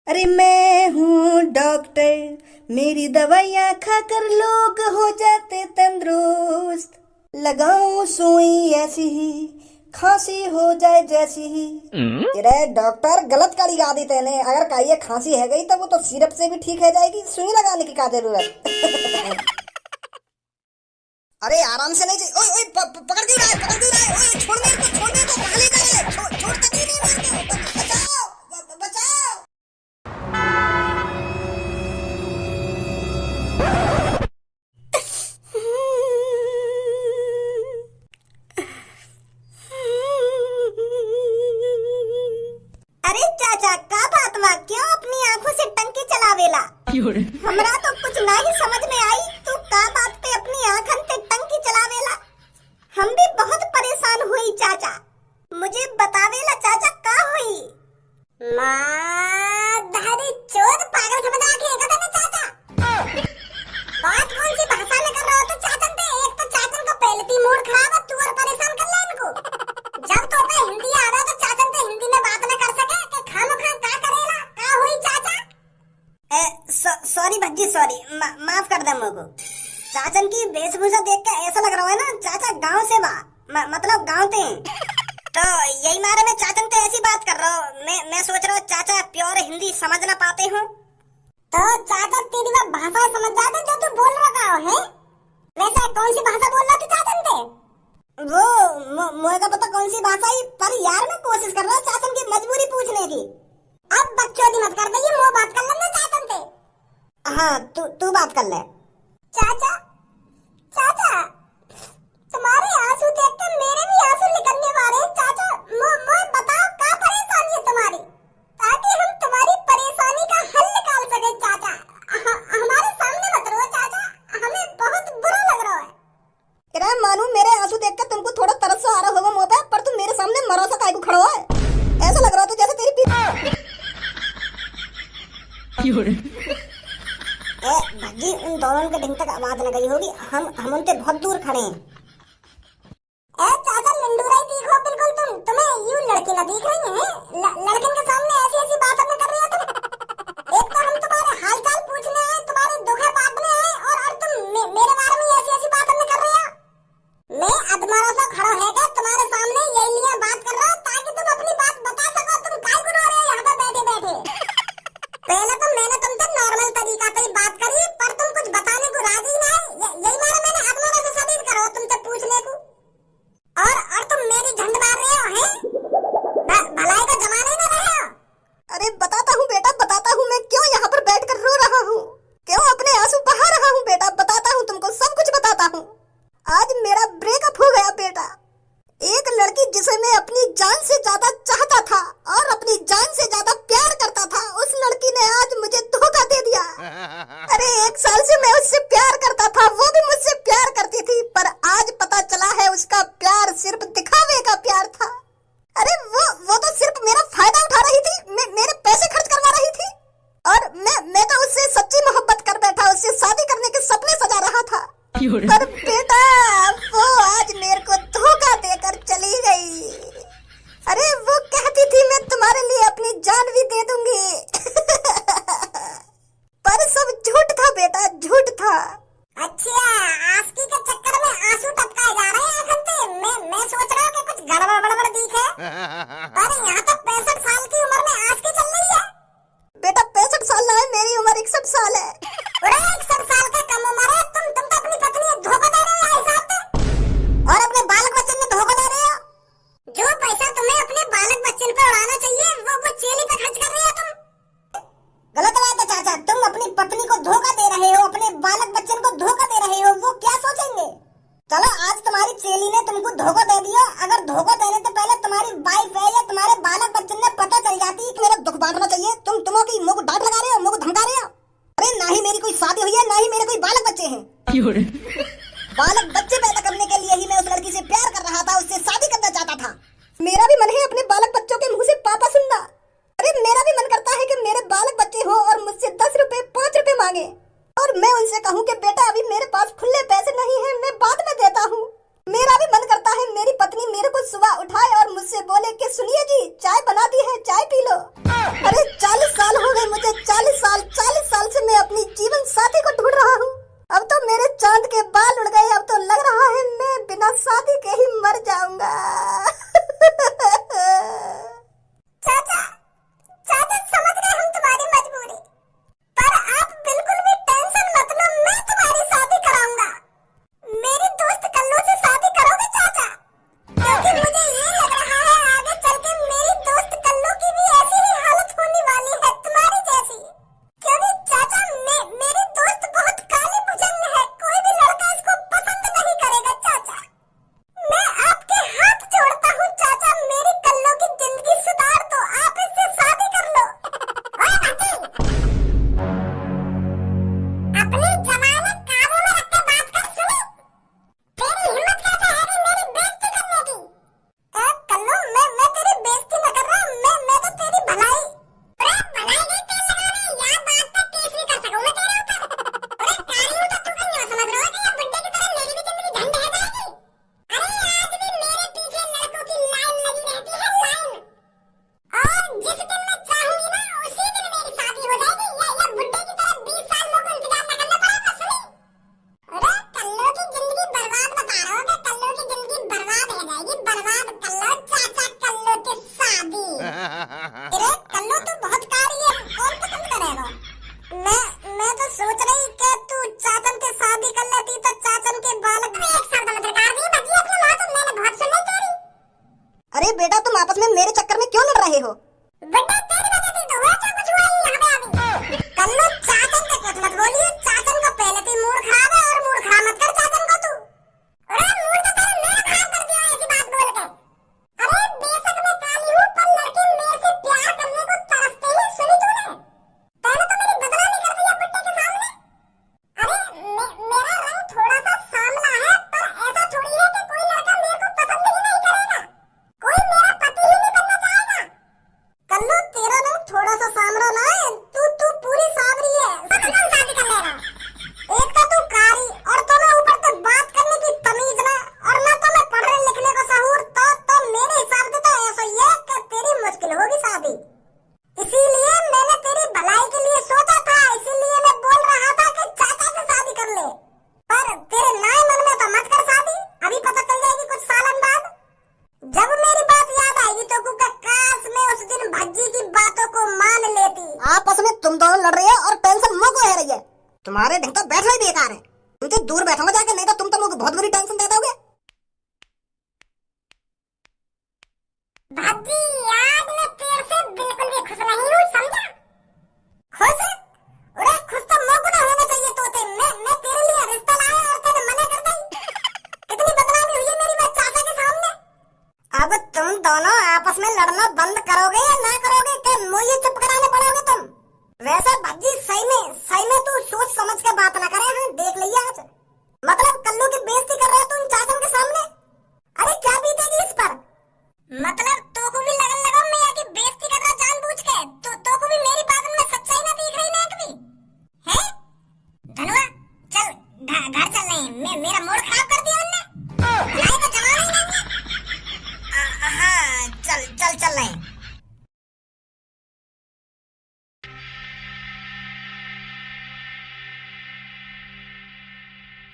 अरे मैं हूँ डॉक्टर, मेरी दवाइयाँ खाकर लोग हो जाते तंदुरुस्त। लगाऊं सुई ऐसी ही, खांसी हो जाए जैसी ही। अरे डॉक्टर, गलत गाड़ी गा दी तेने। अगर कहिए खांसी है गई तो वो तो सिरप से भी ठीक है जाएगी, सुई लगाने की क्या जरूरत। अरे आराम से नहीं ओए ओए पकड़ क्यों रहा है, पकड़ क्यों रहा है? ओए छोड़ मेरे को, छोड़ मेरे को, कहाँ ले जा रहा है? छोड़ तक ही नहीं मेरे को, बचाओ बचाओ। अरे चाचा, का बात बा? क्यों अपनी आंखों से टंकी चलावेला? हमरा तो कुछ नहीं समझ में आई, तू का बात पे अपनी आंखन से टंकी चलावेला? हम भी बहुत परेशान हुई चाचा, मुझे बतावेला चाचा का हुई? माँ धारी चोद पागल समझ आके एक ना चाचा। बात कौन सी भाषा में कर रहा हो तो चाचन पे? एक तो चाचन का पहले ही मूड खराब है, तू और परेशान कर ले इनको। जब तो पे हिंदी आ रहा तो चाचन पे हिंदी में बात न कर सके कि खामखा का करेला? का हुई चाचा? सॉरी भज्जी, सॉरी, माफ कर दे मुझको। चाचन की वेशभूषा देख के ऐसा लग रहा है ना चाचा गांव से बा, मतलब गांव थे, तो यही मारे मैं चाचन से ऐसी बात कर रहा हूँ। मैं सोच रहा हूँ चाचा प्योर हिंदी समझ ना पाते हो तो चाचा तेरी वो भाषा समझ जाते जो तू बोल रहा है। वैसे कौन सी भाषा बोल रहा तू चाचन से? वो मुझे का पता कौन सी भाषा ही, पर यार मैं कोशिश कर रहा हूँ चाचन की मजबूरी पूछने की। अब बकचोदी मत कर दे, वो बात कर लेना चाचन से। हाँ तू बात कर ले। चाचा चाचा, तुम्हारे आंसू देख कर मेरे भी आंसू निकलने वाले हैं चाचा। मुझे बताओ क्या परेशानी है तुम्हारी, ताकि हम तुम्हारी परेशानी का हल निकाल सके चाचा। हमारे सामने मत रहो चाचा, हमें बहुत बुरा लग रहा है। अरे मानू, मेरे आंसू देखकर तुमको थोड़ा तरस आ रहा होगा मुंह पे, पर तुम मेरे सामने मरा सा काहे को खड़ा हुआ है? ऐसा लग रहा है तो जैसे तेरी भज्जी, उन दोनों के ढंग तक आवाज न गई होगी, हम उनसे बहुत दूर खड़े हैं। चाचा लंडूराई दिखो बिल्कुल, तुम्हें यूं लड़की ना दिख रही है? लड़किन के सामने ऐसी ऐसी बात न कर रही हो तुम। एक तो हम तुम्हारे हाल चाल पूछने आए, तुम्हारे दुख बांटने आए, और तुम मेरे बारे में ऐसी ऐसी बात न कर रही हो। मैं अधमरा सा खड़ा है क्या तुम्हारे सामने, यही लिए बात कर रहा हूँ ताकि तुम अपनी बात बता सको। तुम काय को रो रहे हो यहाँ पे बैठे बैठे? पहले तो मैंने तुमसे नॉर्मल तरीका से ही बात करी, पर तुम कुछ बताने को राजी नहीं। यही मारे मैंने अधमरा से सबीर करो तुमसे पूछने को, और तुम मेरी झंड मार रहे हो हैं? भलाई का जमाना ही ना रहे हो। अरे बताता हूँ बेटा, बताता हूँ मैं क्यों यहाँ पर बैठकर रो रहा हूँ, क्यों अपने आंसू बहा रहा हूँ बेटा। बताता हूँ तुमको, सब कुछ बताता हूँ। आज मेरा ब्रेकअप हो गया बेटा। एक लड़की जिसे मैं अपनी जान से ज्यादा चाहता था और अपनी जान से ज्यादा प्यार करता था, उस लड़की ने आज मुझे धोखा दे दिया। अरे 1 साल से मैं उससे प्यार करता था, वो भी मुझसे प्यार करती थी, पर आज पता चला है उसका प्यार सिर्फ दिखावे का प्यार था। अरे वो तो सिर्फ मेरा फायदा उठा रही थी, मेरे पैसे खर्च करवा रही थी, और मैं तो उससे सच्ची मोहब्बत कर बैठा, उससे शादी करने के सपने सजा रहा था। पर बेटा वो आज मेरे को धोखा देकर चली गई। अरे वो कहती थी मैं तुम्हारे लिए अपनी जान भी दे दूंगी। पर सब झूठ था बेटा, झूठ था। अच्छा, आस्की के चक्कर में आंसू टपकाए जा रहे हैं आंखों से। मैं सोच रहा हूँ कि कुछ गड़बड़ दिखे। पर यहाँ तो 65 साल की उम्र में आस्की चल रही है। बेटा 65 साल ना है, मेरी उम्र 61 साल है। अरे 61 साल का कम उम्र है, तुम तो अपनी पत्नी को धोखा दे रहे हो हिसाब से, और अपने बालक बच्चन में धोखा दे रहे हो। जो पैसा तुम्हें अपने बालक बच्चन पे उड़ाना चाहिए वो चेली पे खर्च कर रही हो तुम। गलत बात है चाचा, तुम अपनी पत्नी को धोखा दे रहे हो, अपने बालक बच्चन को धोखा दे रहे हो, वो क्या सोचेंगे? चलो आज तुम्हारी चेली ने तुमको धोखा दे दिया, अगर धोखा देने से पहले तुम्हारी वाइफ है या तुम्हारे बालक बच्चन ने पता चल जाती कि मेरा दुख बांटना चाहिए, तुमों की मुंह को डांट लगा रहे हो, मुंह को धमका रहे हो। अरे ना ही मेरी कोई शादी हुई है, ना ही मेरे कोई बालक बच्चे हैं। बालक बच्चे पैदा करने के लिए ही मैं उस लड़की से प्यार कर रहा था, उससे शादी करना चाहता था। मेरा भी मन है अपने बालक बच्चों के मुंह से पापा सुनना। अरे मेरा भी मन करता है कि मेरे बालक बच्चे हो और मुझसे 10 रुपए 5 रुपए मांगे, और मैं उनसे कहूँ कि बेटा अभी मेरे पास खुले पैसे नहीं है, मैं बाद में देता हूँ। मेरा भी मन करता है मेरी पत्नी मेरे को सुबह उठाए और मुझसे बोले कि सुनिए जी, चाय बना दी है, चाय पी लो। अरे 40 साल हो गए मुझे रहे हो? बेटा तेरी वजह से तो हुआ जो कुछ हुआ ही यहाँ पे अभी। कल्लू चाचन के कुछ मत बोलिए, चाचन को पहले तो मूड खराब है और मूड खराब मत कर चाचन को तू। अरे मूड तो तेरा मेरा खराब कर दिया ऐसी बात बोल के। अरे बेशक मैं काली हूँ पर लड़के मेरे से प्यार करने को तरसते ही सुनी तूने। पहले तो मेरी बदनामी कर दी है बुट्टे के सामने। अरे मेरा रंग थोड़ा सा सांवला है पर ऐसा थोड़ी है कि कोई लड़का मेरे को पसंद ही नहीं करेगा, कोई मेरा पति ही नहीं बनना चाहेगा। कल्लू तेरा रंग थोड़ा सा सांवला ना है, तू पूरी सांवरी है, सबसे शादी कर लेगा। एक तो तू कारी और तुम्हें ऊपर से बात करने की तमीज ना, और ना तुम्हें पढ़ने लिखने का सहूर, तो मेरे हिसाब से तो ऐसा ही है कि तेरी मुश्किल होगी शादी। इसीलिए मैंने तेरी भलाई के लिए सोचा था, इसीलिए मैं बोल रहा था कि चाचा से शादी कर ले, पर तेरे नाय मन में तो मत कर शादी, अभी पता चल जाएगी कुछ सालन बाद। जब मेरी बात याद आएगी तो कुका काश मैं उस दिन भज्जी की बातों को मान लेती। आपस में तुम दोनों लड़ रहे हो और टेंशन मुझको है रही है। तुम्हारे ढंग का बैठना ही बेकार है। तुमसे दूर बैठूंगा जाके, नहीं तो तुम तो मुझको बहुत बुरी टेंशन दे दोगे। भज्जी आज मैं तेरे से बिल्कुल भी खुश नहीं हूँ, समझा? खुश? अरे खुश तो मुझको ना होना चाहिए तोते। मैं तेरे लिए रिश्ता लाया और तूने मना कर दी। कितनी बदनामी हुई है मेरी बात चाचा के सामने। अब तुम दोनों आपस में लड़ना बंद करोगे या ना करोगे कि मुझे चुप कराने पड़ोगे तुम? वैसे भज्जी सही में तू सोच समझ के बात ना करे। हाँ देख लिया आज, मतलब कल्लू की बेइज्जती कर रहा है तुम चाचन के सामने। अरे क्या बीतेगी इस पर? मतलब तो को भी लगन लगा मैं की बेइज्जती कर रहा जानबूझ के, तो को भी मेरी बात में सच्चाई ना दिख रही ना कभी है? धनुआ चल घर चल रहे हैं, मेरा मूड खराब कर दिया उनने, नहीं तो जमाना ही नहीं है। हाँ चल रहे हैं।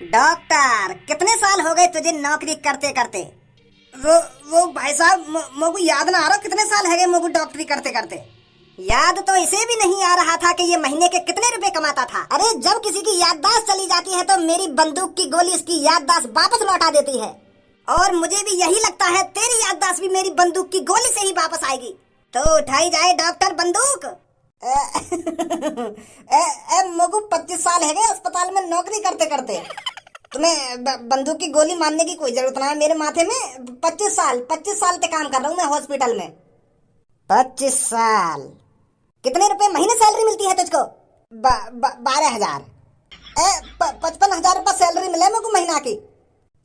डॉक्टर कितने साल हो गए तुझे नौकरी करते करते? वो भाई साहब मोगू याद ना आ रहा कितने साल है गए मोगू डॉक्टरी करते करते। याद तो इसे भी नहीं आ रहा था कि ये महीने के कितने रुपए कमाता था। अरे जब किसी की याददाश्त चली जाती है तो मेरी बंदूक की गोली इसकी याददाश्त वापस लौटा देती है, और मुझे भी यही लगता है तेरी याददाश्त भी मेरी बंदूक की गोली से ही वापस आएगी। तो उठाई जाए डॉक्टर बंदूक। मोगू 25 साल है गए अस्पताल में नौकरी करते करते। तुम्हें बंदूक की गोली मारने की कोई जरूरत ना है मेरे माथे में। 25 साल से काम कर रहा हूँ मैं हॉस्पिटल में। 25 साल कितने रुपए महीने सैलरी मिलती है तुझको? 12,000। 55,000 रुपए सैलरी मिले मेरे को महीना की।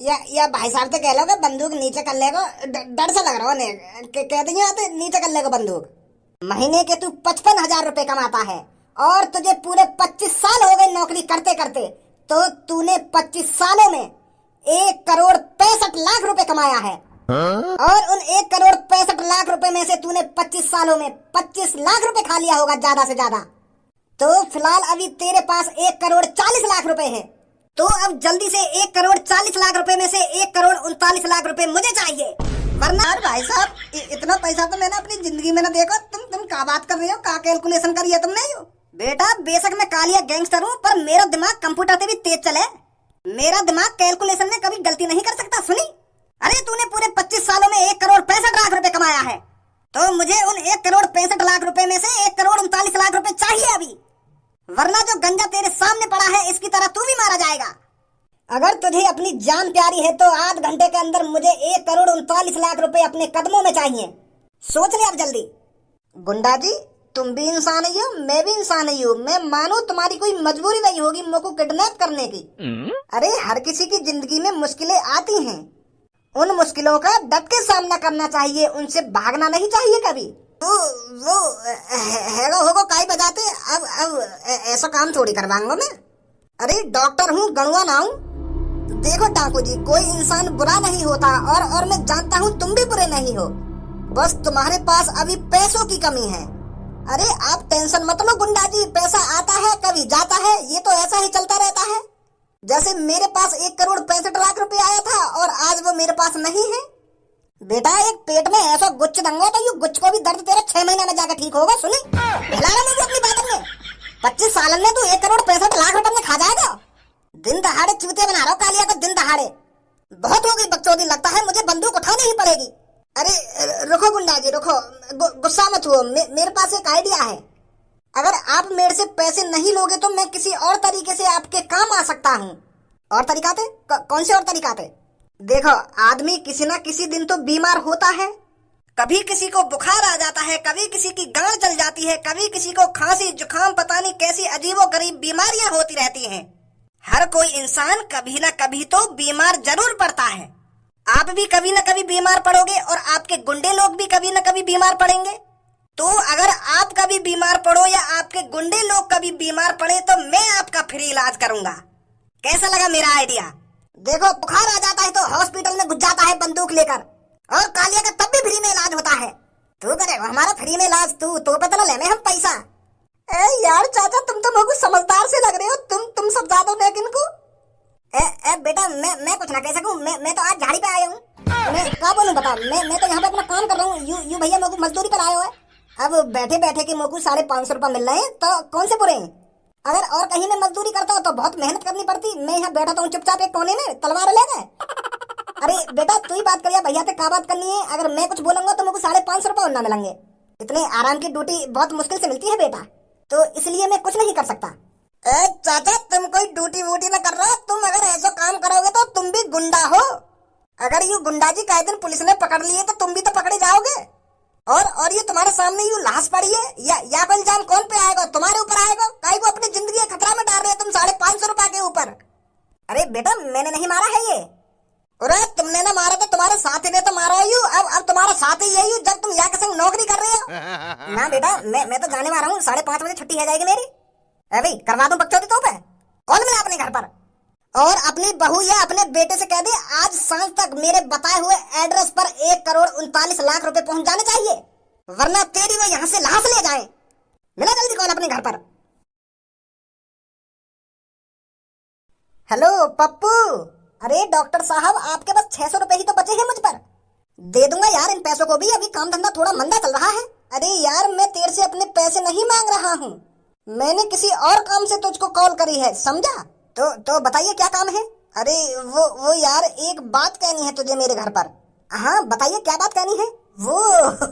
या भाई साहब से कह लो कि बंदूक नीचे कर लेगा, डर से लग रहा है कह दिए नीचे कर लेगा बंदूक। महीने के तू 55,000 रुपए कमाता है और तुझे पूरे 25 साल हो गए नौकरी करते करते, तो तूने 25 सालों में 1,65,00,000 रुपए कमाया है। और उन 1,65,00,000 रुपए में से तूने 25 सालों में 25 लाख रुपए खा लिया होगा ज्यादा से ज्यादा। तो फिलहाल अभी तेरे पास 1,40,00,000 रुपए है। तो अब जल्दी से 1,40,00,000 रुपए में से 1,39,00,000 रुपए मुझे चाहिए, वरना। और भाई साहब इतना पैसा तो मैंने अपनी जिंदगी में ना देखा। तुम क्या बात कर रहे हो? क्या कैलकुलेशन करी है तुमने? बेटा बेशक मैं कालिया गैंगस्टर हूँ पर मेरा दिमाग कंप्यूटर से भी तेज चले। मेरा दिमाग कैलकुलेशन में कभी गलती नहीं कर सकता। सुनी, अरे तूने पूरे 25 सालों में 1,65,00,000 रुपए कमाया है, तो मुझे उन 1,65,00,000 रुपए में से 1,39,00,000 रुपए चाहिए अभी, वरना जो गंजा तेरे सामने पड़ा है इसकी तरह तू भी मारा जाएगा। अगर तुझे अपनी जान प्यारी है तो आध घंटे के अंदर मुझे 1,39,00,000 रुपए अपने कदमों में चाहिए। सोच ले अब जल्दी। गुंडा जी तुम भी इंसान ही हो, मैं भी इंसान ही हूँ। मैं मानो तुम्हारी कोई मजबूरी नहीं होगी मुझको किडनैप करने की। अरे हर किसी की जिंदगी में मुश्किलें आती हैं, उन मुश्किलों का डट के सामना करना चाहिए, उनसे भागना नहीं चाहिए कभी। वो हैगा होगा काई बजाते। अब ऐसा काम थोड़ी करवाऊंगा मैं। अरे डॉक्टर हूँ, गणुआ ना हूँ। देखो डाकू जी, कोई इंसान बुरा नहीं होता और मैं जानता हूँ तुम भी बुरे नहीं हो, बस तुम्हारे पास अभी पैसों की कमी है। अरे आप टेंशन मत लो गुंडा जी, पैसा आता है कभी जाता है, ये तो ऐसा ही चलता रहता है। जैसे मेरे पास 1,65,00,000 रुपए आया था और आज वो मेरे पास नहीं है। बेटा एक पेट में ऐसा गुच्छ दंगा तो ये गुच्छ को भी दर्द तेरा 6 महीना में जाकर ठीक होगा। सुनी मुझे अपनी बात में 25 साल में तू 1,65,00,000 रुपए में खा जाएगा। दिन दहाड़े चूते बना रहा हूँ कालिया को, दिन दहाड़े। बहुत हो गई बकचोदी, लगता है मुझे बंदूक उठानी ही पड़ेगी। अरे रुको गुंडा जी रुको, गुस्सा मत हुओ। मेरे पास एक आइडिया है। अगर आप मेरे से पैसे नहीं लोगे तो मैं किसी और तरीके से आपके काम आ सकता हूँ। और तरीका थे? कौन से और तरीका थे? देखो, आदमी किसी ना किसी दिन तो बीमार होता है। कभी किसी को बुखार आ जाता है, कभी किसी की गांठ जल जाती है, कभी किसी को खांसी जुकाम, पता नहीं कैसी अजीबोगरीब बीमारियां होती रहती हैं। हर कोई इंसान कभी ना कभी तो बीमार जरूर पड़ता है। आप भी कभी ना कभी बीमार पड़ोगे और आपके गुंडे लोग भी कभी ना कभी बीमार पड़ेंगे। तो अगर आप कभी बीमार पड़ो या आपके गुंडे लोग कभी बीमार पड़े तो मैं आपका फ्री इलाज करूंगा। कैसा लगा मेरा आइडिया? देखो, बुखार आ जाता है तो हॉस्पिटल में घुस जाता है बंदूक लेकर, और कालिया का तब भी फ्री में इलाज होता है। तू करेगा हमारा फ्री में इलाज, तू तो पता ना लेने हम पैसा। ए यार चाचा, तुम तो मुझे समझदार से लग रहे हो। तुम सब ज्यादा हो इनको। ए बेटा, मैं कुछ ना कह सकूं। मैं तो आज झाड़ी पे आया हूँ। मैं क्या बोलूं बता। मैं तो यहाँ पे अपना काम कर रहा हूँ। यू भैया मेरे को मजदूरी पर आए हो है। अब बैठे बैठे के मेरे को 550 रुपए मिल रहे हैं तो कौन से बुरे हैं। अगर और कहीं मैं मजदूरी करता हूँ तो बहुत मेहनत करनी पड़ती। मैं यहाँ बैठा हूँ चुपचाप एक कोने में, तलवार ले गए। अरे बेटा, तू ही बात करिए भैया से, क्या बात करनी है। अगर मैं कुछ बोलूंगा तो मेरे को 550 रुपए और ना मिलेंगे। इतने आराम की ड्यूटी बहुत मुश्किल से मिलती है बेटा, तो इसलिए मैं कुछ नहीं कर सकता। चाचा, तुम कोई ड्यूटी वूटी ना कर रहे हो। तुम अगर ऐसा काम करोगे तो तुम भी गुंडा हो। अगर यू गुंडाजी का दिन पुलिस ने पकड़ लिए तो तुम भी तो पकड़े जाओगे। और ये तुम्हारे सामने यू लाश पड़ी है, या कोई इल्जाम कौन पे आएगा? तुम्हारे ऊपर आएगा। काहे को अपनी जिंदगी खतरा में डाल रहे हो तुम 550 रुपए के ऊपर। अरे बेटा, मैंने नहीं मारा है ये। अरे तुमने ना मारा तो तुम्हारे साथी ने तो मारा यू। अब तुम्हारा साथी यही हूँ जब तुम यहाँ के संग नौकरी कर रहे हो। ना बेटा, मैं तो जाने वाला हूँ। 5:30 बजे छुट्टी हो जाएगी मेरी। अभी करवा दूं बकचोदी तो पे। कौन मिला अपने घर पर? और अपनी बहू या अपने बेटे से कह दे आज सांझ तक मेरे बताए हुए एड्रेस पर 1,39,00,000 रुपए पहुंच जाने चाहिए, वरना तेरी वो यहाँ से लाश ले जाए। मिला जल्दी कौन अपने घर पर। हेलो पप्पू। अरे डॉक्टर साहब, आपके पास 600 रुपए ही तो बचे हैं मुझ पर। दे दूंगा यार इन पैसों को भी। अभी काम धंधा थोड़ा मंदा चल रहा है। अरे यार, मैं तेरे से अपने पैसे नहीं मांग रहा हूँ। मैंने किसी और काम से तुझको कॉल करी है, समझा? तो बताइए क्या काम है। अरे वो यार, एक बात कहनी है तुझे मेरे घर पर। हाँ बताइए क्या बात कहनी है। वो